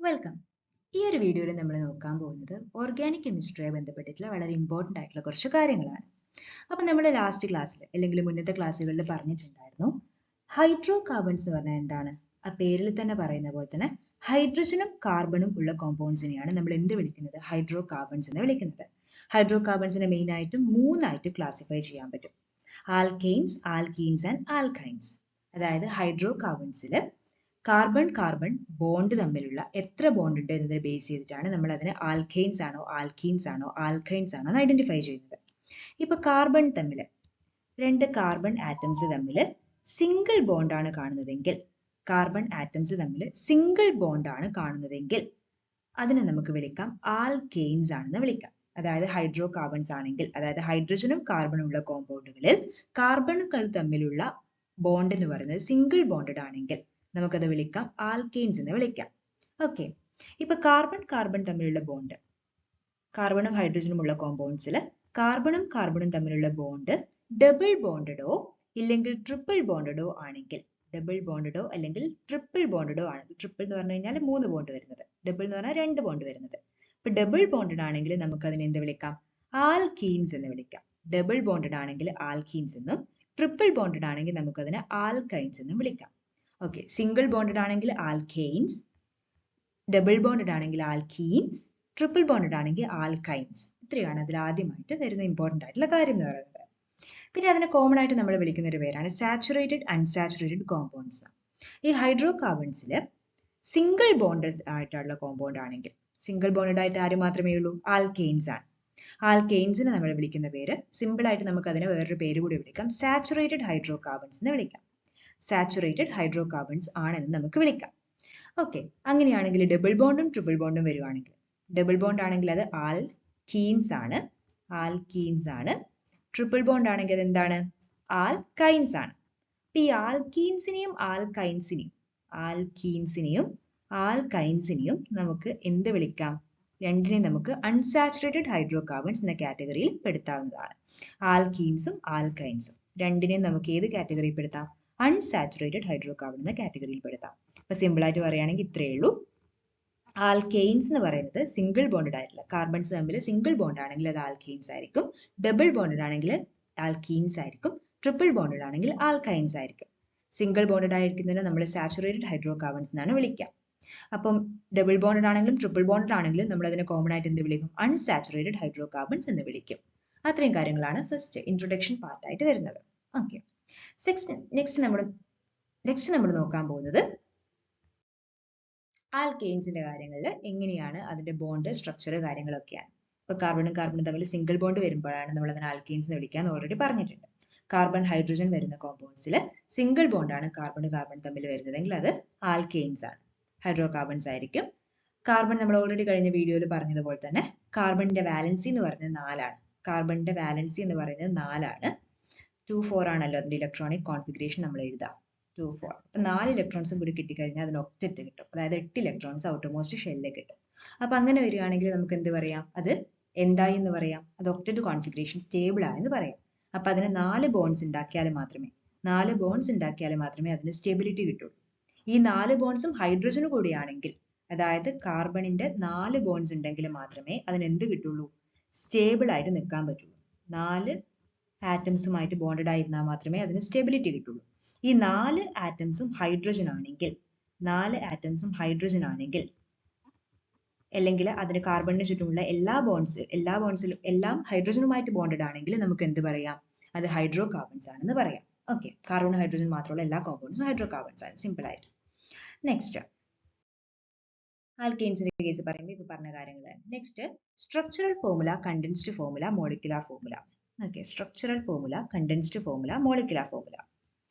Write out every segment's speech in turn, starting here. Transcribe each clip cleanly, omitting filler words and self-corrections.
Welcome. ഈ ഒരു വീഡിയോയിൽ നമ്മൾ നോക്കാൻ പോകുന്നത് ഓർഗാനിക് കെമിസ്ട്രിയെ ബന്ധപ്പെട്ടിട്ടുള്ള വളരെ ഇമ്പോർട്ടൻ്റ് ആയിട്ടുള്ള കുറച്ച് കാര്യങ്ങളാണ്. അപ്പം നമ്മൾ ലാസ്റ്റ് ക്ലാസ്സിൽ അല്ലെങ്കിൽ മുന്നത്തെ ക്ലാസ്സുകളിൽ പറഞ്ഞിട്ടുണ്ടായിരുന്നു ഹൈഡ്രോ കാർബൺസ് എന്ന് പറഞ്ഞാൽ എന്താണ്? ആ പേരിൽ തന്നെ പറയുന്ന പോലെ തന്നെ ഹൈഡ്രജനും കാർബണും ഉള്ള കോമ്പൗണ്ട്സിനെയാണ് നമ്മൾ എന്ത് വിളിക്കുന്നത്? ഹൈഡ്രോ കാർബൺസ് എന്ന് വിളിക്കുന്നത്. ഹൈഡ്രോ കാർബൺസിനെ മെയിൻ ആയിട്ടും മൂന്നായിട്ട് ക്ലാസിഫൈ ചെയ്യാൻ പറ്റും. Alkanes, alkenes and alkynes. അതായത് ഹൈഡ്രോ കാർബൺസിൽ കാർബൺ കാർബൺ ബോണ്ട് തമ്മിലുള്ള എത്ര ബോണ്ട് ഉണ്ട് എന്നതിനെ ബേസ് ചെയ്തിട്ടാണ് നമ്മൾ അതിനെ ആൽക്കെയിൻസ് ആണോ ആൽക്കീൻസ് ആണോ ആൽക്കൈൻസ് ആണോ എന്ന് ഐഡന്റിഫൈ ചെയ്യുന്നത്. ഇപ്പൊ കാർബൺ തമ്മിൽ രണ്ട് കാർബൺ ആറ്റംസ് തമ്മിൽ സിംഗിൾ ബോണ്ട് ആണ് കാണുന്നതെങ്കിൽ, കാർബൺ ആറ്റംസ് തമ്മിൽ സിംഗിൾ ബോണ്ട് ആണ് കാണുന്നതെങ്കിൽ അതിനെ നമുക്ക് വിളിക്കാം ആൽക്കെയിൻസ് ആണെന്ന് വിളിക്കാം. അതായത് ഹൈഡ്രോ കാർബൺസ് ആണെങ്കിൽ, അതായത് ഹൈഡ്രജനും കാർബണും ഉള്ള കോമ്പൗണ്ടുകളിൽ കാർബണുകൾ തമ്മിലുള്ള ബോണ്ട് എന്ന് പറയുന്നത് സിംഗിൾ ബോണ്ടഡ് ആണെങ്കിൽ നമുക്കത് വിളിക്കാം ആൽക്കെയിൻസ് എന്ന് വിളിക്കാം. ഓക്കെ, ഇപ്പൊ കാർബൺ കാർബൺ തമ്മിലുള്ള ബോണ്ട്, കാർബണും ഹൈഡ്രജനും ഉള്ള കോമ്പൗണ്ട്സിൽ കാർബണും കാർബണും തമ്മിലുള്ള ബോണ്ട് ഡബിൾ ബോണ്ടഡോ ഇല്ലെങ്കിൽ ട്രിപ്പിൾ ബോണ്ടഡോ ആണെങ്കിൽ, ഡബിൾ ബോണ്ടഡോ അല്ലെങ്കിൽ ട്രിപ്പിൾ ബോണ്ടഡോ ആണെങ്കിൽ, ട്രിപ്പിൾ എന്ന് പറഞ്ഞു കഴിഞ്ഞാൽ 3 ബോണ്ട് വരുന്നത്, ഡബിൾ എന്ന് പറഞ്ഞാൽ 2 ബോണ്ട് വരുന്നത്. ഇപ്പൊ ഡബിൾ ബോണ്ടഡ് ആണെങ്കിൽ നമുക്ക് അതിനെ എന്ത് വിളിക്കാം? ആൽക്കീൻസ് എന്ന് വിളിക്കാം. ഡബിൾ ബോണ്ടഡ് ആണെങ്കിൽ ആൽക്കീൻസ് എന്നും, ട്രിപ്പിൾ ബോണ്ടഡ് ആണെങ്കിൽ നമുക്കതിനെ ആൽക്കൈൻസ് എന്നും വിളിക്കാം. ഓക്കെ, സിംഗിൾ ബോണ്ടഡ് ആണെങ്കിൽ ആൽക്കെയിൻസ്, ഡബിൾ ബോണ്ടഡ് ആണെങ്കിൽ ആൽക്കീൻസ്, ട്രിപ്പിൾ ബോണ്ടഡ് ആണെങ്കിൽ ആൽക്കൈൻസ്. ഇത്രയാണ് അതിൽ ആദ്യമായിട്ട് വരുന്ന ഇമ്പോർട്ടൻ്റ് ആയിട്ടുള്ള കാര്യം എന്ന് പറയുന്നത്. പിന്നെ അതിനെ കോമൺ ആയിട്ട് നമ്മൾ വിളിക്കുന്ന ഒരു പേരാണ് സാച്ചുറേറ്റഡ് അൺസാച്ചുറേറ്റഡ് കോമ്പൗണ്ട്സ്. ഈ ഹൈഡ്രോ കാർബൺസിൽ സിംഗിൾ ബോണ്ടഡ് ആയിട്ടുള്ള കോമ്പൗണ്ട് ആണെങ്കിൽ, സിംഗിൾ ബോണ്ടഡ് ആയിട്ട് ആര് മാത്രമേ ഉള്ളൂ? ആൽക്കെയിൻസ് ആണ്. ആൽക്കെയിൻസിനെ നമ്മൾ വിളിക്കുന്ന പേര് സിമ്പിൾ ആയിട്ട് നമുക്ക് അതിനെ വേറൊരു പേര് കൂടി വിളിക്കാം, സാച്ചുറേറ്റഡ് ഹൈഡ്രോ കാർബൺസ് എന്ന് വിളിക്കാം. സാച്ചുറേറ്റഡ് ഹൈഡ്രോ കാർബൺസ് ആണെന്ന് നമുക്ക് വിളിക്കാം. ഓക്കെ, അങ്ങനെയാണെങ്കിൽ ഡബിൾ ബോണ്ടും ട്രിപ്പിൾ ബോണ്ടും വരുവാണെങ്കിൽ, ഡബിൾ ബോണ്ട് ആണെങ്കിൽ അത് ആൽക്കീൻസ് ആണ്, ആൽക്കീൻസ് ആണ്. ട്രിപ്പിൾ ബോണ്ട് ആണെങ്കിൽ അത് എന്താണ്? ആൽക്കൈൻസ് ആണ്. ഈ ആൽക്കീൻസിനെയും ആൽക്കൈൻസിനെയും നമുക്ക് എന്ത് വിളിക്കാം? രണ്ടിനെയും നമുക്ക് അൺസാച്ചുറേറ്റഡ് ഹൈഡ്രോ കാർബൺസ് എന്ന കാറ്റഗറിയിൽ പെടുത്താവുന്നതാണ്. ആൽക്കീൻസും ആൽക്കൈൻസും രണ്ടിനെയും നമുക്ക് ഏത് കാറ്റഗറിയിൽ പെടുത്താം? അൺസാച്ചുറേറ്റഡ് ഹൈഡ്രോ കാർബൺ എന്ന കാറ്റഗറിയിൽ പെടുത്താം. അപ്പൊ സിമ്പിൾ ആയിട്ട് പറയുകയാണെങ്കിൽ ഇത്രയേ ഉള്ളൂ. ആൽക്കെയിൻസ് എന്ന് പറയുന്നത് സിംഗിൾ ബോണ്ടഡ് ആയിട്ടുള്ള കാർബൺസ് തമ്മിൽ സിംഗിൾ ബോണ്ട് ആണെങ്കിൽ അത് ആൽക്കെയിൻസ് ആയിരിക്കും, ഡബിൾ ബോണ്ടഡ് ആണെങ്കിൽ ആൽക്കീൻസ് ആയിരിക്കും, ട്രിപ്പിൾ ബോണ്ടഡ് ആണെങ്കിൽ ആൽക്കൈൻസ് ആയിരിക്കും. സിംഗിൾ ബോണ്ടഡ് ആയിരിക്കുന്നതിന് നമ്മൾ സാച്ചുറേറ്റഡ് ഹൈഡ്രോ കാർബൺസ് എന്നാണ് വിളിക്കുക. അപ്പം ഡബിൾ ബോണ്ടഡ് ആണെങ്കിലും ട്രിപ്പിൾ ബോണ്ടഡ് ആണെങ്കിലും നമ്മൾ അതിനെ കോമൺ ആയിട്ട് എന്ത് വിളിക്കും? അൺസാച്ചുറേറ്റഡ് ഹൈഡ്രോ കാർബൺസ് എന്ന് വിളിക്കും. അത്രയും കാര്യങ്ങളാണ് ഫസ്റ്റ് ഇൻട്രൊഡക്ഷൻ പാർട്ടായിട്ട് വരുന്നത്. ഓക്കെ, നെക്സ്റ്റ് നമ്മൾ നോക്കാൻ പോകുന്നത് ആൽക്കെയിൻസിന്റെ കാര്യങ്ങളിൽ എങ്ങനെയാണ് അതിന്റെ ബോണ്ട് സ്ട്രക്ചർ കാര്യങ്ങളൊക്കെയാണ്. ഇപ്പൊ കാർബണും കാർബണും തമ്മിൽ സിംഗിൾ ബോണ്ട് വരുമ്പോഴാണ് നമ്മൾ അതിനെ ആൽക്കെയിൻസ് എന്ന് വിളിക്കാൻ ഓൾറെഡി പറഞ്ഞിട്ടുണ്ട്. കാർബൺ ഹൈഡ്രജൻ വരുന്ന കോമ്പൗണ്ട്സിൽ സിംഗിൾ ബോണ്ടാണ് കാർബൺ കാർബൺ തമ്മിൽ വരുന്നതെങ്കിൽ അത് ആൽക്കെയിൻസ് ആണ്, ഹൈഡ്രോ കാർബൺസ് ആയിരിക്കും. കാർബൺ നമ്മൾ ഓൾറെഡി കഴിഞ്ഞ വീഡിയോയിൽ പറഞ്ഞതുപോലെ തന്നെ കാർബണിന്റെ വാലൻസി എന്ന് പറയുന്നത് 4ആണ്. കാർബണിന്റെ വാലൻസി എന്ന് പറയുന്നത് 4ആണ്. 2,4 ആണല്ലോ അതിന്റെ ഇലക്ട്രോണിക് കോൺഫിഗറേഷൻ നമ്മൾ എഴുതാം. 2,4. അപ്പൊ 4 ഇലക്ട്രോൺസും കൂടി കിട്ടിക്കഴിഞ്ഞാൽ അതിന് ഒക്ടറ്റ് കിട്ടും. അതായത് 8 ഇലക്ട്രോൺസ് ഔട്ടർമോസ്റ്റ് ഷെല്ലിൽ കിട്ടും. അപ്പൊ അങ്ങനെ വരികയാണെങ്കിൽ നമുക്ക് എന്ത് പറയാം? അത് എന്തായി എന്ന് പറയാം? അത് ഒക്ടറ്റ് കോൺഫിഗറേഷൻ സ്റ്റേബിൾ ആയെന്ന് പറയാം. അപ്പൊ അതിന് 4 ബോൺസ് ഉണ്ടാക്കിയാൽ മാത്രമേ അതിന് സ്റ്റെബിലിറ്റി കിട്ടുള്ളൂ. ഈ 4 ബോൺസും ഹൈഡ്രജന് കൂടിയാണെങ്കിൽ, അതായത് കാർബണിന്റെ 4 ബോൺസ് ഉണ്ടെങ്കിൽ മാത്രമേ അതിന് എന്ത് കിട്ടുള്ളൂ? സ്റ്റേബിൾ ആയിട്ട് നിൽക്കാൻ പറ്റുള്ളൂ. 4 ആറ്റംസുമായിട്ട് ബോണ്ടഡ് ആയിരുന്നാൽ മാത്രമേ അതിന് സ്റ്റെബിലിറ്റി കിട്ടുള്ളൂ. ഈ 4 ആറ്റംസും ഹൈഡ്രജൻ ആണെങ്കിൽ അല്ലെങ്കിൽ അതിന് കാർബണിന് ചുറ്റുമുള്ള എല്ലാ ബോൺസിലും എല്ലാം ഹൈഡ്രജനുമായിട്ട് ബോണ്ടഡ് ആണെങ്കിൽ നമുക്ക് എന്ത് പറയാം? അത് ഹൈഡ്രോ കാർബൺസ് ആണെന്ന് പറയാം. ഓക്കെ, കാർബൺ ഹൈഡ്രജൻ മാത്രമുള്ള എല്ലാ കോമ്പൗണ്ട്സും ഹൈഡ്രോ കാർബൺസ് ആണ്, സിമ്പിൾ ആയിട്ട്. നെക്സ്റ്റ് ആൽക്കെയിൻസിന്റെ കേസ് പറയുമ്പോൾ ഇപ്പൊ പറഞ്ഞ കാര്യങ്ങൾ. Next structural formula, condensed formula, molecular formula. Okay, structural formula, condensed formula, molecular formula.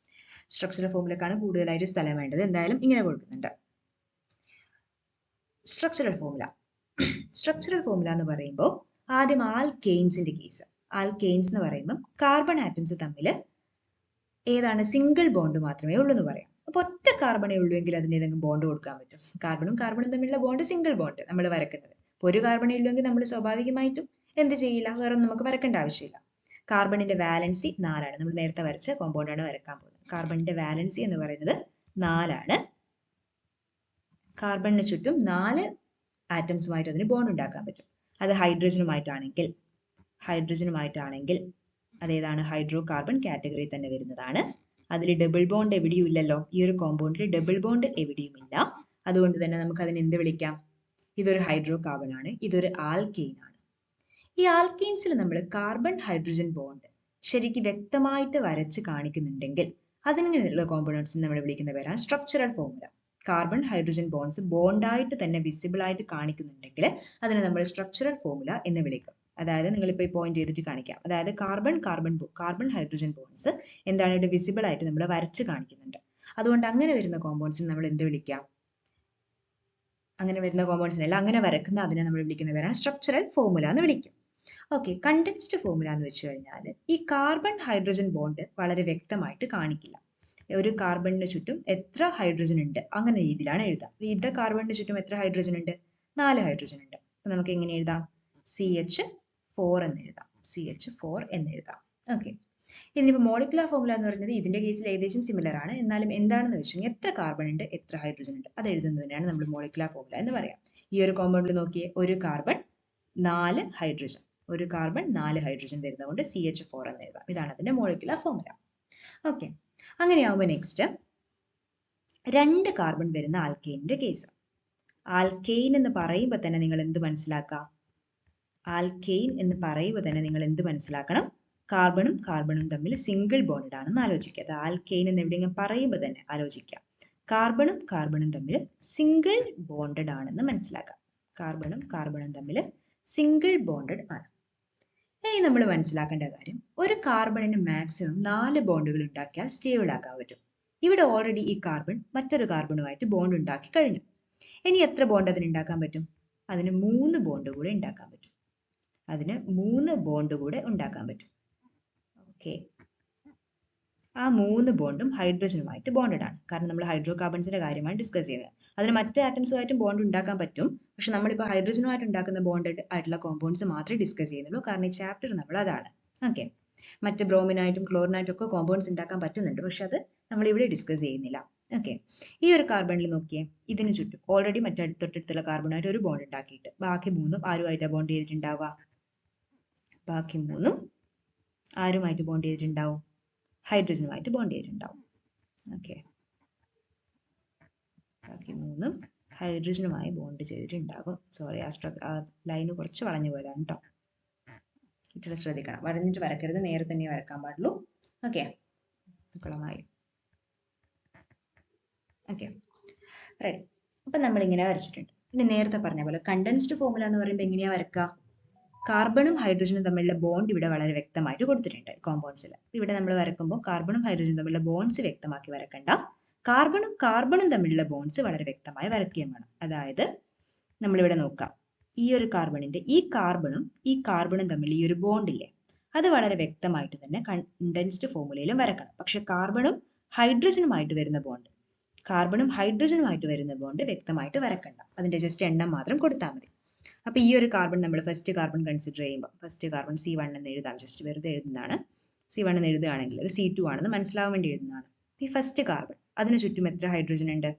Structural ഫോർമുലക്കാണ് കൂടുതലായിട്ട് സ്ഥലം വേണ്ടത്, എന്തായാലും ഇങ്ങനെ കൊടുക്കുന്നുണ്ട്. സ്ട്രക്ചറൽ ഫോർമുല എന്ന് പറയുമ്പോൾ ആദ്യം ആൽക്കെയിൻസിന്റെ കേസ്. ആൽക്കെയിൻസ് എന്ന് പറയുമ്പോൾ കാർബൺ ആറ്റംസ് തമ്മിൽ ഏതാണ്? സിംഗിൾ ബോണ്ട് മാത്രമേ ഉള്ളൂ എന്ന് പറയാം. അപ്പൊ ഒറ്റ കാർബണേ ഉള്ളൂ എങ്കിൽ അതിന് ഏതെങ്കിലും ബോണ്ട് കൊടുക്കാൻ പറ്റും? കാർബണും തമ്മിലുള്ള ബോണ്ട് സിംഗിൾ ബോണ്ട് നമ്മൾ വരക്കുന്നത്. ഇപ്പൊ ഒരു കാർബണേ ഉള്ളെങ്കിൽ നമ്മൾ സ്വാഭാവികമായിട്ടും എന്ത് ചെയ്യില്ല? വേറെ നമുക്ക് വരക്കേണ്ട ആവശ്യമില്ല. കാർബണിന്റെ വാലൻസി 4ആണ്. നമ്മൾ നേരത്തെ വരച്ച കോമ്പൗണ്ടാണ് വരക്കാൻ പോകുന്നത്. കാർബണിന്റെ വാലൻസി എന്ന് പറയുന്നത് 4ആണ്. കാർബണിന് ചുറ്റും 4 ആറ്റംസുമായിട്ട് അതിന് ബോണ്ട് ഉണ്ടാക്കാൻ പറ്റും. അത് ഹൈഡ്രജനുമായിട്ടാണെങ്കിൽ അതേതാണ് ഹൈഡ്രോ കാർബൺ കാറ്റഗറി തന്നെ വരുന്നതാണ്. അതിൽ ഡബിൾ ബോണ്ട് എവിടെയും ഇല്ലല്ലോ. ഈ ഒരു കോമ്പൗണ്ടിൽ ഡബിൾ ബോണ്ട് എവിടെയും ഇല്ല. അതുകൊണ്ട് തന്നെ നമുക്ക് അതിനെ എന്ത് വിളിക്കാം? ഇതൊരു ഹൈഡ്രോ കാർബൺ ആണ്, ഇതൊരു ആൽക്കെയിൻ ആണ്. ഈ ആൽക്കെയിൻസിൽ നമ്മൾ കാർബൺ ഹൈഡ്രജൻ ബോണ്ട് ശരിക്കും വ്യക്തമായിട്ട് വരച്ച് കാണിക്കുന്നുണ്ടെങ്കിൽ അതിനുള്ള കോമ്പൗണ്ട്സിനെ നമ്മൾ വിളിക്കുന്ന പേരാണ് structural formula. Carbon hydrogen bonds ബോണ്ടായിട്ട് തന്നെ വിസിബിൾ ആയിട്ട് കാണിക്കുന്നുണ്ടെങ്കിൽ അതിനെ നമ്മൾ സ്ട്രക്ചറൽ ഫോർമുല എന്ന് വിളിക്കും. അതായത് നിങ്ങളിപ്പോൾ ഈ പോയിന്റ് ചെയ്തിട്ട് കാണിക്കാം. അതായത് കാർബൺ ഹൈഡ്രജൻ ബോണ്ട്സ് എന്താണ് ഇവിടെ വിസിബിൾ ആയിട്ട് നമ്മൾ വരച്ച് കാണിക്കുന്നുണ്ട്. അതുകൊണ്ട് അങ്ങനെ വരുന്ന കോമ്പൗണ്ട്സിനെ നമ്മൾ എന്ത് വിളിക്കാം? അങ്ങനെ വരുന്ന കോമ്പൗണ്ട്സിനല്ല, അങ്ങനെ വരക്കുന്ന അതിനെ നമ്മൾ വിളിക്കുന്ന പേരാണ് സ്ട്രക്ചറൽ ഫോർമുല എന്ന് വിളിക്കും. ഓക്കെ, കണ്ടൻസ്ഡ് ഫോർമുല എന്ന് വെച്ച് കഴിഞ്ഞാൽ ഈ കാർബൺ ഹൈഡ്രജൻ ബോണ്ട് വളരെ വ്യക്തമായിട്ട് കാണിക്കില്ല. ഒരു കാർബണിന് ചുറ്റും എത്ര ഹൈഡ്രജൻ ഉണ്ട് അങ്ങനെ രീതിയിലാണ് എഴുതാം. ഇവിടെ കാർബണിന് ചുറ്റും എത്ര ഹൈഡ്രജൻ ഉണ്ട്? 4 ഹൈഡ്രജൻ ഉണ്ട്. അപ്പൊ നമുക്ക് എങ്ങനെ എഴുതാം? CH4 എന്ന് എഴുതാം. CH4 എന്ന് എഴുതാം. ഓക്കെ, ഇനിയിപ്പോൾ മോളിക്കുലർ ഫോർമുല എന്ന് പറയുന്നത് ഇതിന്റെ കേസിൽ ഏകദേശം സിമിലർ ആണ്. എന്നാലും എന്താണെന്ന് വെച്ചാൽ എത്ര കാർബൺ ഉണ്ട്, എത്ര ഹൈഡ്രജൻ ഉണ്ട് അത് എഴുതുന്നതിനാണ് നമ്മൾ മോളിക്കുലർ ഫോർമുല എന്ന് പറയാം. ഈ ഒരു കോമ്പൗണ്ടിൽ നോക്കിയേ, ഒരു കാർബൺ 4 ഹൈഡ്രജൻ, ഒരു കാർബൺ 4 ഹൈഡ്രജൻ വരുന്നതുകൊണ്ട് CH4 എന്ന് എഴുതാം. ഇതാണ് അതിന്റെ മോളിക്കുലർ ഫോർമുല. ഓക്കെ, അങ്ങനെയാവുമ്പോൾ നെക്സ്റ്റ് 2 കാർബൺ വരുന്ന ആൽക്കെയിനിന്റെ കേസ്. ആൽക്കെയിൻ എന്ന് പറയുമ്പോൾ തന്നെ നിങ്ങൾ എന്ത് മനസ്സിലാക്കാം? ആൽക്കെയിൻ എന്ന് പറയുമ്പോൾ തന്നെ നിങ്ങൾ എന്ത് മനസ്സിലാക്കണം? കാർബണും കാർബണും തമ്മിൽ സിംഗിൾ ബോണ്ടഡ് ആണെന്ന് ആലോചിക്കുക. അത് ആൽക്കെയിൻ എന്ന് എവിടെയെങ്കിലും പറയുമ്പോൾ തന്നെ ആലോചിക്കാം. കാർബണും കാർബണും തമ്മിൽ സിംഗിൾ ബോണ്ടഡ് ആണെന്ന് മനസ്സിലാക്കാം. കാർബണും കാർബണും തമ്മിൽ സിംഗിൾ ബോണ്ടഡ് ആണ്. ഇനി നമ്മൾ മനസ്സിലാക്കേണ്ട കാര്യം, ഒരു കാർബണിന് മാക്സിമം 4 ബോണ്ടുകൾ ഉണ്ടാക്കിയാൽ സ്റ്റേബിൾ ആക്കാൻ പറ്റും. ഇവിടെ ഓൾറെഡി ഈ കാർബൺ മറ്റൊരു കാർബണുമായിട്ട് ബോണ്ട് ഉണ്ടാക്കി കഴിഞ്ഞു. ഇനി എത്ര ബോണ്ട് അതിന് ഉണ്ടാക്കാൻ പറ്റും? അതിന് 3 ബോണ്ട് കൂടെ ഉണ്ടാക്കാൻ പറ്റും. അതിന് 3 ബോണ്ട് കൂടെ ഉണ്ടാക്കാൻ പറ്റും. ഓക്കെ, ആ 3 ബോണ്ടും ഹൈഡ്രജനുമായിട്ട് ബോണ്ടഡ് ആണ്. കാരണം നമ്മൾ ഹൈഡ്രോ കാർബൺസിന്റെ കാര്യമാണ് ഡിസ്കസ് ചെയ്യുന്നത്. അതിന് മറ്റ് ആറ്റംസുമായിട്ടും ബോണ്ട് ഉണ്ടാക്കാൻ പറ്റും. പക്ഷെ നമ്മളിപ്പോൾ ഹൈഡ്രജനുമായിട്ട് ഉണ്ടാക്കുന്ന ബോണ്ടഡ് ആയിട്ടുള്ള കോമ്പൗണ്ട്സ് മാത്രമേ ഡിസ്കസ് ചെയ്യുന്നുള്ളൂ. കാരണം ഈ ചാപ്റ്റർ നമ്മൾ അതാണ്. ഓക്കെ, മറ്റ് ബ്രോമിനായിട്ടും ക്ലോറിനായിട്ടും ഒക്കെ കോമ്പൗണ്ട്സ് ഉണ്ടാക്കാൻ പറ്റുന്നുണ്ട്. പക്ഷെ അത് നമ്മൾ ഇവിടെ ഡിസ്കസ് ചെയ്യുന്നില്ല. ഓക്കെ, ഈ ഒരു കാർബണിൽ നോക്കിയേ, ഇതിന് ചുറ്റും ഓൾറെഡി തൊട്ടടുത്തുള്ള കാർബണായിട്ട് ഒരു ബോണ്ട് ഉണ്ടാക്കിയിട്ട് ബാക്കി 3ഉം ആരുമായിട്ടാണ് ബോണ്ട് ചെയ്തിട്ടുണ്ടാവുക? ബാക്കി 3ഉം ആരുമായിട്ട് ബോണ്ട് ചെയ്തിട്ടുണ്ടാവും? ഹൈഡ്രജനുമായിട്ട് ബോണ്ട് ചെയ്തിട്ടുണ്ടാവും. ഓക്കെ, ബാക്കി 3ഉം ഹൈഡ്രജനുമായി ബോണ്ട് ചെയ്തിട്ടുണ്ടാകും. സോറി, ആ ലൈന് കുറച്ച് വളഞ്ഞു പോയതാണ് കേട്ടോ. ഇച്ചിരി ശ്രദ്ധിക്കണം. വരഞ്ഞിട്ട് വരക്കരുത്, നേരെ തന്നെ വരക്കാൻ പാടുള്ളൂ. ഓക്കെ, കുളമായി. Okay, ready. അപ്പൊ നമ്മൾ ഇങ്ങനെ വരച്ചിട്ടുണ്ട്. ഇനി നേരത്തെ പറഞ്ഞ പോലെ കണ്ടൻസ്ഡ് ഫോർമുല എന്ന് പറയുമ്പോൾ എങ്ങനെയാ വരക്കുക? കാർബണും ഹൈഡ്രജനും തമ്മിലുള്ള ബോണ്ട് ഇവിടെ വളരെ വ്യക്തമായിട്ട് കൊടുത്തിട്ടുണ്ട് കോമ്പൗണ്ട്സിൽ. ഇവിടെ നമ്മൾ വരക്കുമ്പോൾ കാർബണും ഹൈഡ്രജനും തമ്മിലുള്ള ബോണ്ട്സ് വ്യക്തമാക്കി വരക്കണ്ട. കാർബണും കാർബണും തമ്മിലുള്ള ബോണ്ട്സ് വളരെ വ്യക്തമായി വരയ്ക്കുകയും വേണം. അതായത് നമ്മളിവിടെ നോക്കാം, ഈ ഒരു കാർബണിന്റെ ഈ കാർബണും തമ്മിൽ ഈ ഒരു ബോണ്ട് ഇല്ലേ, അത് വളരെ വ്യക്തമായിട്ട് തന്നെ കണ്ടൻസ്ഡ് ഫോർമുലയിലും വരക്കണം. പക്ഷെ കാർബണും ഹൈഡ്രജനുമായിട്ട് വരുന്ന ബോണ്ട് വ്യക്തമായിട്ട് വരക്കണ്ട. അതിന്റെ ജസ്റ്റ് എണ്ണം മാത്രം കൊടുത്താൽ മതി. അപ്പൊ ഈ ഒരു കാർബൺ നമ്മൾ ഫസ്റ്റ് കാർബൺ കൺസിഡർ ചെയ്യുമ്പോൾ ഫസ്റ്റ് കാർബൺ C1 എന്ന് എഴുതാം. ജസ്റ്റ് വെറുതെ എഴുതുന്നതാണ്. C1 എന്ന് എഴുതുകയാണെങ്കിൽ അത് C2 ആണെന്ന് മനസ്സിലാവാൻ വേണ്ടി എഴുതുന്നതാണ്. ഈ ഫസ്റ്റ് കാർബൺ അതിന് ചുറ്റും എത്ര ഹൈഡ്രജൻ ഉണ്ട്?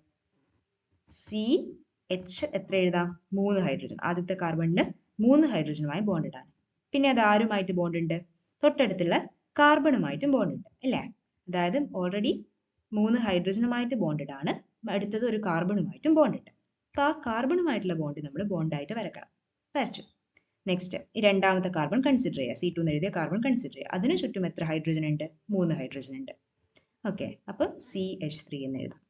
CH എത്ര എഴുതാം? 3 ഹൈഡ്രജൻ. ആദ്യത്തെ കാർബണിന് 3 ഹൈഡ്രജനുമായി ബോണ്ടഡ് ആണ്. പിന്നെ അത് ആരുമായിട്ട് ബോണ്ട് ഉണ്ട്? തൊട്ടടുത്തുള്ള കാർബണുമായിട്ടും ബോണ്ട് ഉണ്ട് അല്ലേ? അതായത് ഓൾറെഡി 3 ഹൈഡ്രജനുമായിട്ട് ബോണ്ടഡ് ആണ്, അടുത്തത് ഒരു കാർബണുമായിട്ടും ബോണ്ട് ഉണ്ട്. അപ്പൊ ആ കാർബണുമായിട്ടുള്ള ബോണ്ട് നമ്മൾ ബോണ്ടായിട്ട് വരക്കണം. വരച്ചു. നെക്സ്റ്റ് ഈ രണ്ടാമത്തെ കാർബൺ കൺസിഡർ ചെയ്യുക. C2 എന്ന് എഴുതിയ കാർബൺ കൺസിഡർ ചെയ്യുക. അതിന് ചുറ്റും എത്ര ഹൈഡ്രജൻ ഉണ്ട്? 3 ഹൈഡ്രജൻ ഉണ്ട്. ഓക്കെ, അപ്പം CH3 എന്ന് എഴുതാം.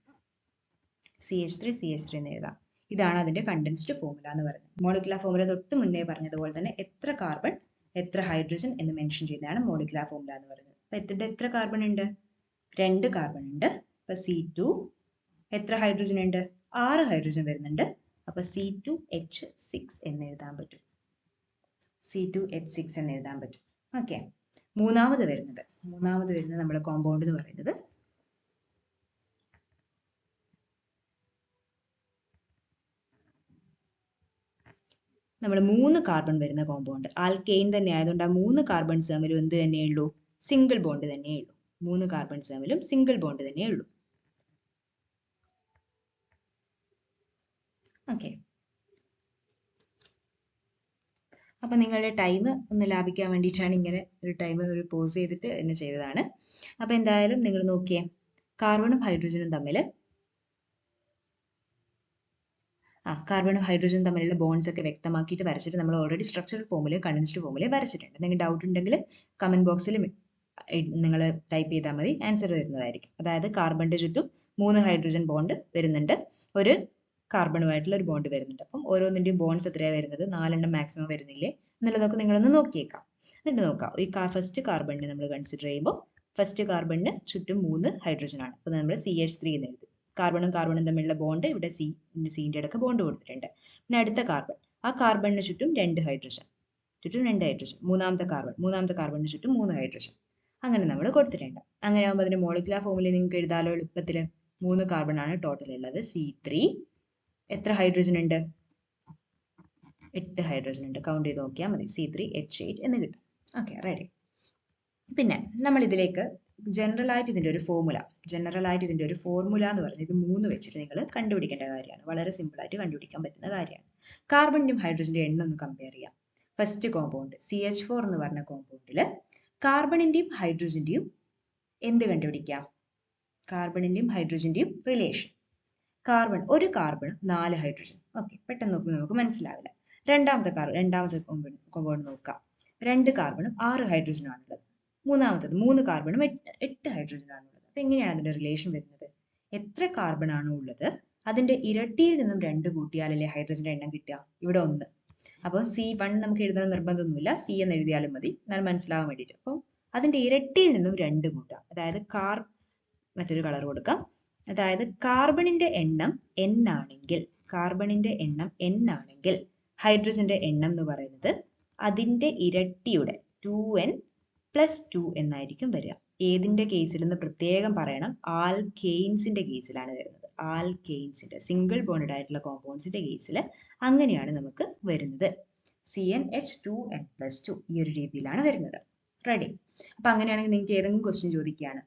CH3 എന്ന് എഴുതാം. ഇതാണ് അതിന്റെ കണ്ടൻസ്ഡ് ഫോർമുല എന്ന് പറയുന്നത്. മോളിക്കുലർ ഫോർമുല തൊട്ട് മുന്നേ പറഞ്ഞതുപോലെ തന്നെ എത്ര കാർബൺ എത്ര ഹൈഡ്രജൻ എന്ന് മെൻഷൻ ചെയ്യുന്നതാണ് മോളിക്കുലർ ഫോർമുല എന്ന് പറയുന്നത്. അപ്പൊ എത്ര കാർബൺ ഉണ്ട്? 2 കാർബൺ ഉണ്ട്. അപ്പൊ C2 എത്ര ഹൈഡ്രജൻ ഉണ്ട്? 6 ഹൈഡ്രജൻ വരുന്നുണ്ട്. അപ്പൊ C2H6 എന്ന് എഴുതാൻ പറ്റും. C2H6 എന്ന് എഴുതാൻ പറ്റും. ഓക്കെ, മൂന്നാമത് വരുന്നത് നമ്മുടെ കോമ്പൗണ്ട് എന്ന് പറയുന്നത് നമ്മൾ 3 കാർബൺ വരുന്ന കോമ്പൗണ്ട് ആൽക്കെയിൻ തന്നെ ആയതുകൊണ്ട് ആ 3 കാർബൺസ് തമ്മിലും എന്ത് തന്നെയുള്ളൂ? സിംഗിൾ ബോണ്ട് തന്നെയുള്ളൂ. 3 കാർബൺസ് തമ്മിലും സിംഗിൾ ബോണ്ട് തന്നെയുള്ളൂ. ഓക്കെ, അപ്പൊ നിങ്ങളുടെ ടൈം ഒന്ന് ലാഭിക്കാൻ വേണ്ടിയിട്ടാണ് ഇങ്ങനെ ഒരു പോസ് ചെയ്തിട്ട് എന്നെ ചെയ്തതാണ്. അപ്പൊ എന്തായാലും നിങ്ങൾ നോക്കിയേ, കാർബണും ഹൈഡ്രജനും തമ്മിൽ തമ്മിലുള്ള ബോൺസ് ഒക്കെ വ്യക്തമാക്കിയിട്ട് വരച്ചിട്ട് നമ്മൾ ഓൾറെഡി സ്ട്രക്ചറൽ ഫോമുലയും കണ്ടൻസ്ഡ് ഫോമുലയും വരച്ചിട്ടുണ്ട്. എന്തെങ്കിലും ഡൗട്ട് ഉണ്ടെങ്കിൽ കമന്റ് ബോക്സിൽ നിങ്ങൾ ടൈപ്പ് ചെയ്താൽ മതി, ആൻസർ വരുന്നതായിരിക്കും. അതായത് കാർബണിന്റെ ചുറ്റും 3 ഹൈഡ്രജൻ ബോണ്ട് വരുന്നുണ്ട്, ഒരു കാർബണുമായിട്ടുള്ള ഒരു ബോണ്ട് വരുന്നുണ്ട്. അപ്പം ഓരോന്നിന്റെയും ബോൺസ് എത്രയാണ് വരുന്നത്, 4 മാക്സിമം വരുന്നില്ലേ എന്നുള്ളതൊക്കെ നിങ്ങളൊന്ന് നോക്കിയേക്കാം. എന്നിട്ട് നോക്കാം, ഈ ഫസ്റ്റ് കാർബണിനെ നമ്മൾ കൺസിഡർ ചെയ്യുമ്പോൾ ഫസ്റ്റ് കാർബണിന് ചുറ്റും 3 ഹൈഡ്രജൻ ആണ്. അപ്പൊ നമ്മൾ CH3 എന്ന് എഴുതി. കാർബണും തമ്മിലുള്ള ബോണ്ട് ഇവിടെ സിന്റെ ഇടയ്ക്ക് ബോണ്ട് കൊടുത്തിട്ടുണ്ട്. പിന്നെ അടുത്ത കാർബൺ, ആ കാർബണിന് ചുറ്റും 2 ഹൈഡ്രജൻ, മൂന്നാമത്തെ കാർബണിന് ചുറ്റും 3 ഹൈഡ്രജൻ, അങ്ങനെ നമ്മൾ കൊടുത്തിട്ടുണ്ട്. അങ്ങനെ ആകുമ്പോൾ അതിന്റെ മോളിക്കുലർ ഫോമുല നിങ്ങൾക്ക് എഴുതാലോ എളുപ്പത്തിൽ. 3 കാർബൺ ആണ് ടോട്ടൽ ഉള്ളത്, C3. എത്ര ഹൈഡ്രജൻ ഉണ്ട്, 8 ഹൈഡ്രജൻ ഉണ്ട്. കൗണ്ട് ചെയ്ത് നോക്കിയാൽ മതി, C3H8 എന്ന് കിട്ടും. Okay, ready. പിന്നെ നമ്മൾ ഇതിലേക്ക് ജനറൽ ആയിട്ട് ഇതിന്റെ ഒരു ഫോർമുല എന്ന് പറയുന്നത് ഇത് 3 വെച്ചിട്ട് നിങ്ങൾ കണ്ടുപിടിക്കേണ്ട കാര്യമാണ്. വളരെ സിമ്പിൾ ആയിട്ട് കണ്ടുപിടിക്കാൻ പറ്റുന്ന കാര്യമാണ്. കാർബണിന്റെയും ഹൈഡ്രജന്റെയും എണ്ണം ഒന്ന് കമ്പയർ ചെയ്യാം. ഫസ്റ്റ് കോമ്പൗണ്ട് CH4 എന്ന് പറഞ്ഞ കോമ്പൗണ്ടില് കാർബണിന്റെയും ഹൈഡ്രജന്റെയും എന്ത് കണ്ടുപിടിക്കാം, കാർബണിന്റെയും ഹൈഡ്രജന്റെയും റിലേഷൻ. ഒരു കാർബൺ 4 ഹൈഡ്രജൻ. ഓക്കെ, പെട്ടെന്ന് നോക്കുമ്പോൾ നമുക്ക് മനസ്സിലാവില്ല. രണ്ടാമത്തെ കോമ്പൗണ്ട് നോക്കാം, 2 കാർബണും 6 ഹൈഡ്രജൻ ആണുള്ളത്. മൂന്നാമത്തത് 3 കാർബണും 8 ഹൈഡ്രജൻ ആണുള്ളത്. അപ്പൊ എങ്ങനെയാണ് അതിന്റെ റിലേഷൻ വരുന്നത്, എത്ര കാർബൺ ആണോ ഉള്ളത് അതിന്റെ ഇരട്ടിയിൽ നിന്നും 2 കൂട്ടിയാലല്ലേ ഹൈഡ്രജന്റെ എണ്ണം കിട്ടുക. ഇവിടെ 1, അപ്പോൾ C1 നമുക്ക് എഴുതാൻ നിർബന്ധമൊന്നുമില്ല, C എന്ന് എഴുതിയാലും മതി, എന്നാൽ മനസ്സിലാവാൻ വേണ്ടിയിട്ട്. അപ്പം അതിന്റെ ഇരട്ടിയിൽ നിന്നും 2 കൂട്ടാം, അതായത് മറ്റൊരു കളർ കൊടുക്കാം. അതായത് കാർബണിന്റെ എണ്ണം n ആണെങ്കിൽ ഹൈഡ്രജന്റെ എണ്ണം എന്ന് പറയുന്നത് അതിന്റെ ഇരട്ടിയുടെ 2n + 2 എന്നായിരിക്കും വരിക. ഏതിന്റെ കേസിൽ എന്ന് പ്രത്യേകം പറയണം, ആൽക്കെയിൻസിന്റെ കേസിലാണ് വരുന്നത്. ആൽക്കെയിൻസിന്റെ സിംഗിൾ ബോണ്ടഡ് ആയിട്ടുള്ള കോമ്പൗണ്ട്സിന്റെ കേസിൽ അങ്ങനെയാണ് നമുക്ക് വരുന്നത്. CnH2n+2 ഈ ഒരു രീതിയിലാണ് വരുന്നത്. റെഡി. അപ്പൊ അങ്ങനെയാണെങ്കിൽ നിങ്ങൾക്ക് ഏതെങ്കിലും ക്വസ്റ്റ്യൻ ചോദിക്കുകയാണ്,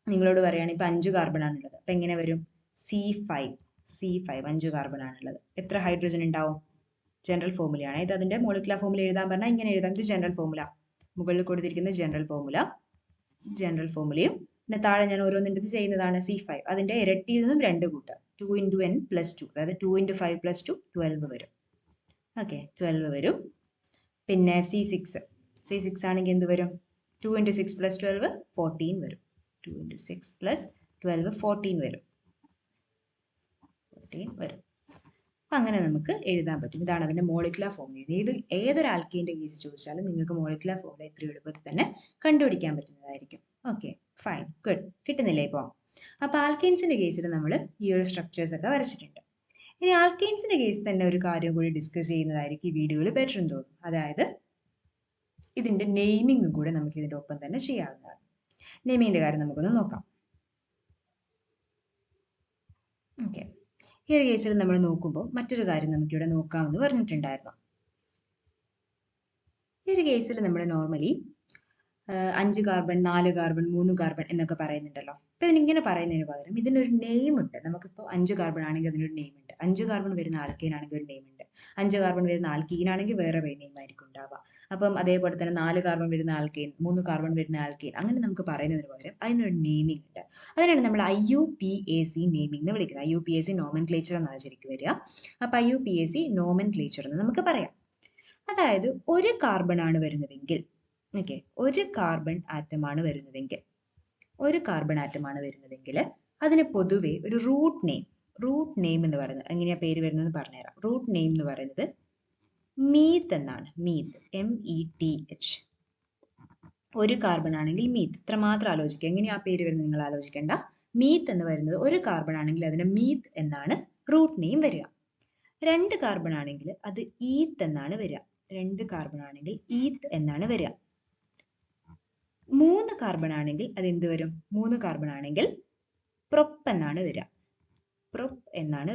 നിങ്ങളോട് പറയുകയാണ് ഇപ്പൊ 5 കാർബൺ ആണുള്ളത്, അപ്പൊ എങ്ങനെ വരും, C5 5 കാർബൺ ആണുള്ളത്. എത്ര ഹൈഡ്രജൻ ഉണ്ടാവും, ജനറൽ ഫോർമുലയാണ് ഇത്. അതിന്റെ മോളിക്കുലർ ഫോർമുല എഴുതാൻ പറഞ്ഞാൽ ഇങ്ങനെ എഴുതാം, ഇത് ജനറൽ ഫോർമുല, മുകളിൽ കൊടുത്തിരിക്കുന്ന ജനറൽ ഫോർമുലയും പിന്നെ താഴെ ഞാൻ ഓരോന്നിൻ്റെ ചെയ്യുന്നതാണ്. C5 അതിന്റെ ഇരട്ടിയിൽ നിന്നും 2 കൂട്ടുക, 2 × n + 2, അതായത് 2 × 5 + 2 12 വരും. ഓക്കെ, 12 വരും. പിന്നെ C6 ആണെങ്കിൽ എന്ത് വരും, 2 × 6 + 12 14 വരും. 2 × 6 + 12 14 വരും. അങ്ങനെ നമുക്ക് എഴുതാൻ പറ്റും. ഇതാണ് അതിന്റെ മോളിക്കുലർ ഫോർമുല. ഏതൊരു ആൽക്കീന്റെ കേസ് ചോദിച്ചാലും നിങ്ങൾക്ക് മോളിക്കുലർ ഫോർമുല ഇത്ര എളുപ്പത്തിൽ തന്നെ കണ്ടുപിടിക്കാൻ പറ്റുന്നതായിരിക്കും. Okay, fine, good. കിട്ടുന്നില്ലേ ഇപ്പോ? അപ്പൊ ആൽക്കൈൻസിന്റെ കേസിൽ നമ്മൾ ഈ ഒരു സ്ട്രക്ചേഴ്സ് ഒക്കെ വരച്ചിട്ടുണ്ട്. ഇനി ആൽക്കൈൻസിന്റെ കേസിൽ തന്നെ ഒരു കാര്യം കൂടി ഡിസ്കസ് ചെയ്യുന്നതായിരിക്കും ഈ വീഡിയോയിൽ ബെറ്റർ എന്ന് തോന്നുന്നു. അതായത് ഇതിന്റെ നെയിമിംഗും കൂടെ നമുക്ക് ഇതിന്റെ ഒപ്പം തന്നെ ചെയ്യാവുന്നതാണ്. നെയിമിങ്ങിന്റെ കാര്യം നമുക്കൊന്ന് നോക്കാം. ഓക്കെ, ഈ ഒരു കേസിൽ നമ്മൾ നോക്കുമ്പോൾ മറ്റൊരു കാര്യം നമുക്കിവിടെ നോക്കാമെന്ന് പറഞ്ഞിട്ടുണ്ടായിരുന്നു. ഈ ഒരു കേസിൽ നമ്മൾ നോർമലി 5 കാർബൺ 4 കാർബൺ 3 കാർബൺ എന്നൊക്കെ പറയുന്നുണ്ടല്ലോ. അപ്പൊ ഇതിനിങ്ങനെ പറയുന്നതിന് പകരം ഇതിനൊരു നെയിം ഉണ്ട്. നമുക്കിപ്പോൾ 5 കാർബൺ ആണെങ്കിൽ അതിനൊരു നെയിം ഉണ്ട്, 5 കാർബൺ വരുന്ന ആൽക്കൈൻ ആണെങ്കിൽ ഒരു നെയിം ഉണ്ട്, 5 കാർബൺ വരുന്ന ആൽക്കീൻ ആണെങ്കിൽ വേറെ നെയിം ആയിരിക്കും ഉണ്ടാവുക. അപ്പം അതേപോലെ തന്നെ 4 കാർബൺ വരുന്ന ആൽക്കൈൻ, 3 കാർബൺ വരുന്ന ആൽക്കൈൻ, അങ്ങനെ നമുക്ക് പറയുന്നതിന് പകരം അതിനൊരു നെയിമിംഗ് ഉണ്ട്. അതിനാണ് നമ്മൾ IUPAC നെയിമിംഗ് എന്ന് വിളിക്കുന്നത്. IUPAC നോമൻക്ലേച്ചർ എന്നാണ് ശരിക്കും വരിക. അപ്പൊ IUPAC നോമൻക്ലേച്ചർ എന്ന് നമുക്ക് പറയാം. അതായത് ഒരു കാർബൺ ആണ് വരുന്നതെങ്കിൽ, ഒരു കാർബൺ ആറ്റം ആണ് വരുന്നതെങ്കിൽ അതിന് പൊതുവെ ഒരു റൂട്ട് നെയിം എന്ന് പറയുന്നത്, എങ്ങനെയാ പേര് വരുന്നത് പറഞ്ഞുതരാം. റൂട്ട് നെയിം എന്ന് പറയുന്നത് മീത്ത് എന്നാണ്. METH. ഒരു കാർബൺ ആണെങ്കിൽ മീത്ത്, ഇത്ര മാത്രം ആലോചിക്കുക. എങ്ങനെയാ പേര് വരുന്നത് നിങ്ങൾ ആലോചിക്കേണ്ട. മീത്ത് എന്ന് പറയുന്നത് ഒരു കാർബൺ ആണെങ്കിൽ അതിന് മീത്ത് എന്നാണ് റൂട്ട് നെയിം വരിക. 2 കാർബൺ ആണെങ്കിൽ അത് ഈത്ത് എന്നാണ് വരിക. 2 കാർബൺ ആണെങ്കിൽ ഈത്ത് എന്നാണ് വരിക. 3 കാർബൺ ആണെങ്കിൽ അത് എന്ത് വരും? 3 കാർബൺ ആണെങ്കിൽ പ്രൊപ്പ് എന്നാണ്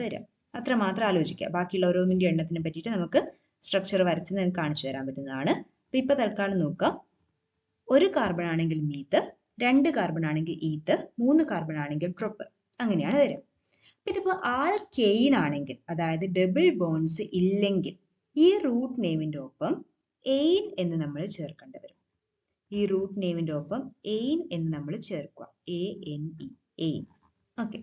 വരിക. അത്ര മാത്രം ആലോചിക്കുക. ബാക്കിയുള്ള ഓരോന്നിന്റെ എണ്ണത്തിനെ പറ്റിയിട്ട് നമുക്ക് സ്ട്രക്ചർ വരച്ച് നിങ്ങൾക്ക് കാണിച്ചു തരാൻ പറ്റുന്നതാണ്. അപ്പൊ ഇപ്പൊ തൽക്കാലം നോക്കുക. ഒരു കാർബൺ ആണെങ്കിൽ മീത്ത്, 2 കാർബൺ ആണെങ്കിൽ ഈത്ത്, 3 കാർബൺ ആണെങ്കിൽ പ്രൊപ്പ്, അങ്ങനെയാണ് വരിക. ഇതിപ്പോ ആൽക്കെയിൻ ആണെങ്കിൽ, അതായത് ഡബിൾ ബോൺസ് ഇല്ലെങ്കിൽ, ഈ റൂട്ട് നെയിമിന്റെ ഒപ്പം എയിൻ എന്ന് നമ്മൾ ചേർക്കേണ്ടി വരും. ഈ റൂട്ട് നെയിമിന്റെ ഒപ്പം എയിൻ എന്ന് നമ്മൾ ചേർക്കുക. ANE, എയിൻ. ഓക്കെ.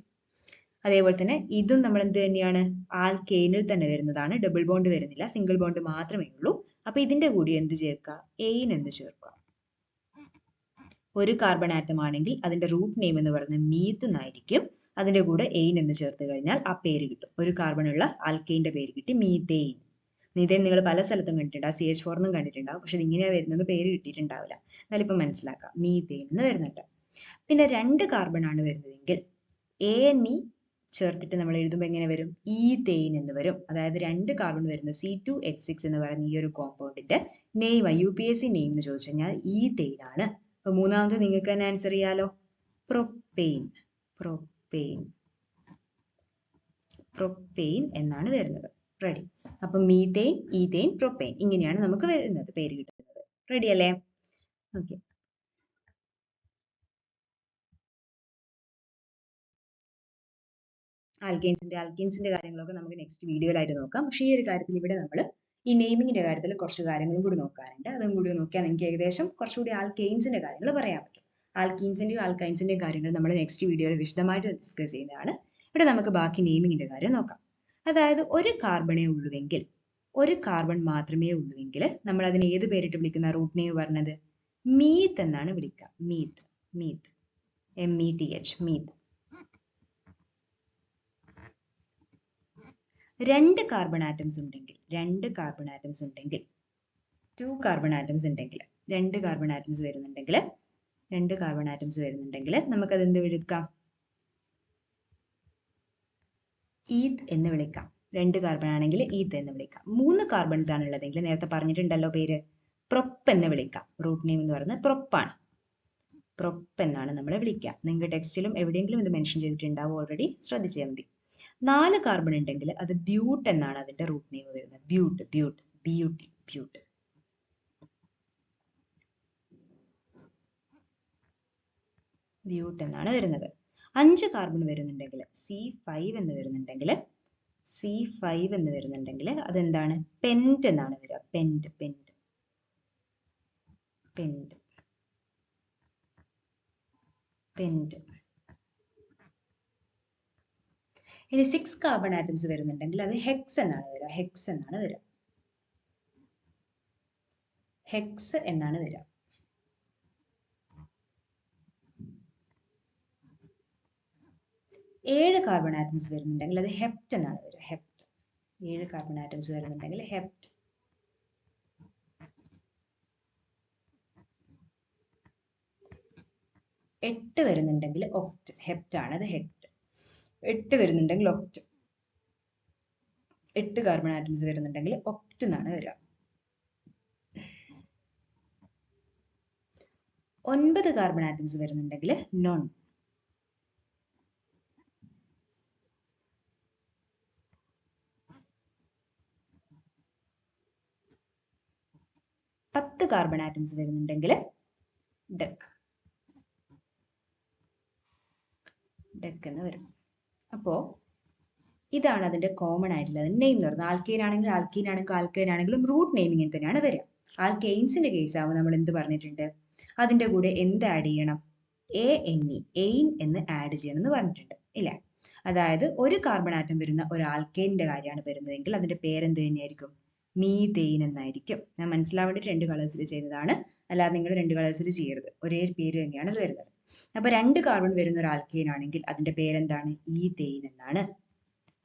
അതേപോലെ തന്നെ ഇതും നമ്മൾ എന്ത് തന്നെയാണ്, ആൽക്കെയിനിൽ തന്നെ വരുന്നതാണ്. ഡബിൾ ബോണ്ട് വരുന്നില്ല, സിംഗിൾ ബോണ്ട് മാത്രമേ ഉള്ളൂ. അപ്പൊ ഇതിന്റെ കൂടി എന്ത് ചേർക്കുക, എയിൻ എന്ന് ചേർക്കുക. ഒരു കാർബൺ ആറ്റം ആണെങ്കിൽ അതിന്റെ റൂട്ട് നെയിം എന്ന് പറയുന്നത് മീത്ത് എന്നായിരിക്കും. അതിന്റെ കൂടെ എയിൻ എന്ന് ചേർത്ത് കഴിഞ്ഞാൽ ആ പേര് കിട്ടും. ഒരു കാർബൺ ഉള്ള ആൽക്കെയിന്റെ പേര് കിട്ടി, മീതെയിൻ. മീതെയിൻ നിങ്ങൾ പല സ്ഥലത്തും കണ്ടിട്ടുണ്ടാവും, CH4 എന്നും കണ്ടിട്ടുണ്ടാവും. പക്ഷെ ഇങ്ങനെയാ വരുന്നത്, പേര് കിട്ടിയിട്ടുണ്ടാവില്ല. എന്നാലും ഇപ്പൊ മനസ്സിലാക്കാം, മീതെയിൻ എന്ന് വരുന്നുണ്ട്. പിന്നെ 2 കാർബൺ ആണ് വരുന്നതെങ്കിൽ ANE ചേർത്തിട്ട് നമ്മൾ എഴുതുമ്പോൾ എങ്ങനെ വരും, ഈതെയിൻ എന്ന് വരും. അതായത് 2 കാർബൺ വരുന്ന C2H6 എന്ന് പറയുന്ന ഈ ഒരു കോമ്പൗണ്ടിന്റെ നെയിം, UPSC നെയിം എന്ന് ചോദിച്ചു കഴിഞ്ഞാൽ ഈതെയിൻ ആണ്. അപ്പൊ മൂന്നാമത് നിങ്ങൾക്ക് തന്നെ ആൻസർ ചെയ്യാലോ, പ്രൊപ്പെയിൻ. പ്രൊപ്പെയിൻ പ്രൊപ്പെയിൻ എന്നാണ് വരുന്നത്. റെഡി. അപ്പൊ മീതെയിൻ, ഈതെയിൻ, പ്രൊപ്പെയിൻ, ഇങ്ങനെയാണ് നമുക്ക് വരുന്നത്, പേര് കിട്ടുന്നത്. റെഡി അല്ലേ? ഓക്കെ. ആൽക്കെയിൻസിന്റെ കാര്യങ്ങളൊക്കെ നമുക്ക് നെക്സ്റ്റ് വീഡിയോയിലായിട്ട് നോക്കാം. പക്ഷേ ഈ ഒരു കാര്യത്തിൽ ഇവിടെ നമ്മൾ ഈ നെയിമിങ്ങിന്റെ കാര്യത്തിൽ കുറച്ച് കാര്യങ്ങളും കൂടി നോക്കാറുണ്ട്. അതും കൂടി നോക്കിയാൽ നിങ്ങൾക്ക് ഏകദേശം കുറച്ചുകൂടി ആൽക്കെയിൻസിന്റെ കാര്യങ്ങൾ പറയാൻ പറ്റും. ആൽക്കീൻസിന്റെയും ആൽക്കൈൻസിന്റെയും കാര്യങ്ങൾ നമ്മൾ നെക്സ്റ്റ് വീഡിയോയിൽ വിശദമായിട്ട് ഡിസ്കസ് ചെയ്യുന്നതാണ്. ഇവിടെ നമുക്ക് ബാക്കി നെയിമിങ്ങിന്റെ കാര്യം നോക്കാം. അതായത് ഒരു കാർബണേ ഉള്ളുവെങ്കിൽ, ഒരു കാർബൺ മാത്രമേ ഉള്ളുവെങ്കിൽ നമ്മൾ അതിനെ ഏത് പേരിട്ട് വിളിക്കുന്ന, റൂട്ട് നെയിം പറഞ്ഞത് മീത്ത് എന്നാണ് വിളിക്കുക. Meeth. Meeth. METH. Meeth. 2 carbon atoms ഉണ്ടെങ്കിൽ, 2 കാർബൺ ആറ്റംസ് ഉണ്ടെങ്കിൽ, 2 കാർബൺ ആറ്റംസ് ഉണ്ടെങ്കിൽ, 2 കാർബൺ ആറ്റംസ് വരുന്നുണ്ടെങ്കിൽ, 2 കാർബൺ ആറ്റംസ് വരുന്നുണ്ടെങ്കിൽ നമുക്കത് എന്ത് വിളിക്കാം, ഈത്ത് എന്ന് വിളിക്കാം. 2 കാർബൺ ആണെങ്കിൽ ഈത്ത് എന്ന് വിളിക്കാം. 3 കാർബൺസ് ആണ് ഉള്ളതെങ്കിൽ നേരത്തെ പറഞ്ഞിട്ടുണ്ടല്ലോ പേര്, പ്രൊപ്പ് എന്ന് വിളിക്കാം. റൂട്ട് നെയിം എന്ന് പറയുന്നത് പ്രൊപ്പാണ്. പ്രൊപ്പ് എന്നാണ് നമ്മൾ വിളിക്കുക. നിങ്ങൾക്ക് ടെക്സ്റ്റിലും എവിടെയെങ്കിലും ഇത് മെൻഷൻ ചെയ്തിട്ടുണ്ടാവും, ഓൾറെഡി ശ്രദ്ധിച്ചാൽ മതി. 4 കാർബൺ ഉണ്ടെങ്കിൽ അത് ബ്യൂട്ട് എന്നാണ് അതിന്റെ റൂട്ട് നെയിം വരുന്നത്. ബ്യൂട്ട്. ബ്യൂട്ട്. BUT. ബ്യൂട്ട്. ബ്യൂട്ട് എന്നാണ് വരുന്നത്. 5 കാർബൺ വരുന്നുണ്ടെങ്കിൽ, C5 എന്ന് വരുന്നുണ്ടെങ്കിൽ, C5 എന്ന് വരുന്നുണ്ടെങ്കിൽ അതെന്താണ്, പെന്റ് എന്നാണ് വരിക. പെന്റ്. പെന്റ്. പെന്റ്. പെന്റ്. ഇനി 6 കാർബൺ ആറ്റംസ് വരുന്നുണ്ടെങ്കിൽ അത് ഹെക്സ് എന്നാണ് വരിക. ഹെക്സ് എന്നാണ് വരിക. ഹെക്സ് എന്നാണ് വരിക. 7 കാർബൺ ആറ്റംസ് വരുന്നുണ്ടെങ്കിൽ അത് ഹെപ്റ്റ് എന്നാണ് വരിക. ഹെപ്റ്റ്. 7 കാർബൺ ആറ്റംസ് വരുന്നുണ്ടെങ്കിൽ ഹെപ്റ്റ്. 8 വരുന്നുണ്ടെങ്കിൽ ഒക്റ്റ്. ഹെപ്റ്റ് ആണ്, അത് ഹെപ്റ്റ്. 8 വരുന്നുണ്ടെങ്കിൽ ഒക്റ്റ്. 8 കാർബൺ ആറ്റംസ് വരുന്നുണ്ടെങ്കിൽ ഒക്റ്റ് എന്നാണ് വരിക. 9 കാർബൺ ആറ്റംസ് വരുന്നുണ്ടെങ്കിൽ നോൺ. 10 കാർബൺ ആറ്റംസ് വരുന്നുണ്ടെങ്കിൽ ഡെക്ക്. ഡെക്ക് എന്ന് വരും. അപ്പോ ഇതാണ് അതിന്റെ കോമൺ ആയിട്ടുള്ള നെയിം എന്ന് പറയുന്നത്. ആൽക്കെയിൻ ആണെങ്കിൽ ആൽക്കീൻ ആണെങ്കിൽ ആൽക്കൈൻ ആണെങ്കിലും റൂട്ട് നെയിമിങ് തന്നെയാണ് വരിക. ആൽക്കെയിൻസിന്റെ കേസ് ആവുമ്പോൾ നമ്മൾ എന്ത് പറഞ്ഞിട്ടുണ്ട്, അതിന്റെ കൂടെ എന്ത് ആഡ് ചെയ്യണം, ANE, എയിൻ എന്ന് ആഡ് ചെയ്യണം എന്ന് പറഞ്ഞിട്ടുണ്ട് ഇല്ലേ? അതായത് ഒരു കാർബൺ ആറ്റം വരുന്ന ഒരു ആൽക്കെയിന്റെ കാര്യമാണ് വരുന്നതെങ്കിൽ അതിന്റെ പേരെന്ത് തന്നെയായിരിക്കും, മീതെയിൻ എന്നായിരിക്കും. ഞാൻ മനസ്സിലാവാൻ വേണ്ടി 2 കളേഴ്സിൽ ചെയ്തതാണ്, അല്ലാതെ നിങ്ങൾ 2 കളേഴ്സിൽ ചെയ്യരുത്. ഒരേ പേര് തന്നെയാണ് ഇത് വരുന്നത്. അപ്പൊ 2 കാർബൺ വരുന്ന ഒരു ആൽക്കെയിൻ ആണെങ്കിൽ അതിന്റെ പേരെന്താണ്, ഈതെയിൻ എന്നാണ്.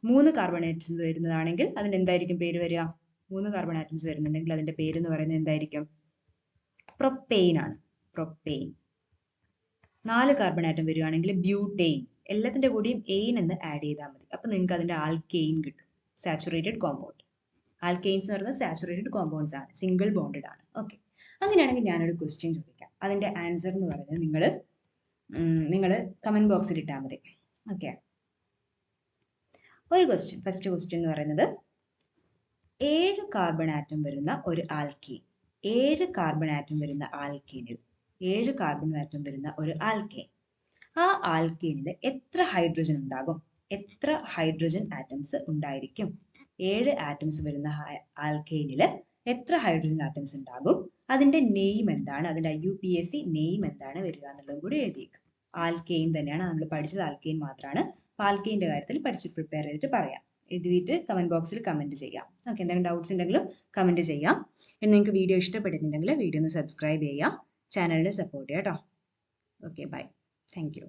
3 കാർബൺ ആറ്റംസ് വരുന്നതാണെങ്കിൽ അതിന് എന്തായിരിക്കും പേര് വരിക, 3 കാർബൺ ആറ്റംസ് വരുന്നുണ്ടെങ്കിൽ അതിന്റെ പേര് എന്ന് പറയുന്നത് എന്തായിരിക്കും, പ്രൊപ്പെയിൻ ആണ്. പ്രൊപ്പെയിൻ. 4 കാർബൺ ആറ്റം വരികയാണെങ്കിൽ ബ്യൂട്ടെയിൻ. എല്ലാത്തിന്റെ കൂടിയും എയിൻ എന്ന് ആഡ് ചെയ്താൽ മതി. അപ്പൊ നിങ്ങൾക്ക് അതിന്റെ ആൽക്കെയിൻ കിട്ടും. Saturated compound. ആൽക്കെയിൻസ് എന്ന് പറയുന്നത് സാച്ചുറേറ്റഡ് കോമ്പൗണ്ട്സ് ആണ്, സിംഗിൾ ബോണ്ടഡ് ആണ്. ഓക്കെ. അങ്ങനെയാണെങ്കിൽ ഞാനൊരു ക്വസ്റ്റ്യൻ ചോദിക്കാം. അതിന്റെ ആൻസർ എന്ന് പറയുന്നത് നിങ്ങൾ കമന്റ് ബോക്സിൽ ഇട്ടാൽ മതി. ഓക്കെ. ഒരു ക്വസ്റ്റ്യൻ, ഫസ്റ്റ് ക്വസ്റ്റ്യൻ എന്ന് പറയുന്നത് 7 കാർബൺ ആറ്റം വരുന്ന ഒരു ആൽക്കീൻ, 7 കാർബൺ ആറ്റം വരുന്ന ആൽക്കീനിൽ, 7 കാർബൺ ആറ്റം വരുന്ന ഒരു ആൽക്കെയിൻ, ആ ആൽക്കെയിനിൽ എത്ര ഹൈഡ്രജൻ ഉണ്ടാകും? എത്ര ഹൈഡ്രജൻ ആറ്റംസ് ഉണ്ടായിരിക്കും? 7 ആറ്റംസ് വരുന്ന ആൽക്കെയിനിൽ എത്ര ഹൈഡ്രജൻ ആറ്റംസ് ഉണ്ടാകും? അതിന്റെ നെയിം എന്താണ്? അതിന്റെ IUPAC നെയിം എന്താണ് വരിക എന്നുള്ളതും കൂടി എഴുതിയേക്കും. ആൽക്കെയിൻ തന്നെയാണ്, നമ്മൾ പഠിച്ചത് ആൽക്കെയിൻ മാത്രമാണ്. ആൽക്കെയിന്റെ കാര്യത്തിൽ പഠിച്ച് പ്രിപ്പയർ ചെയ്തിട്ട് പറയാം. എഴുതിയിട്ട് കമന്റ് ബോക്സിൽ കമന്റ് ചെയ്യാം. ഓക്കെ, എന്തെങ്കിലും ഡൗട്ട്സ് ഉണ്ടെങ്കിലും കമന്റ് ചെയ്യാം. ഇനി നിങ്ങൾക്ക് വീഡിയോ ഇഷ്ടപ്പെട്ടിട്ടുണ്ടെങ്കിൽ വീഡിയോ ഒന്ന് സബ്സ്ക്രൈബ് ചെയ്യാം, ചാനലിനെ സപ്പോർട്ട് ചെയ്യാം കേട്ടോ. Okay, bye. Thank U.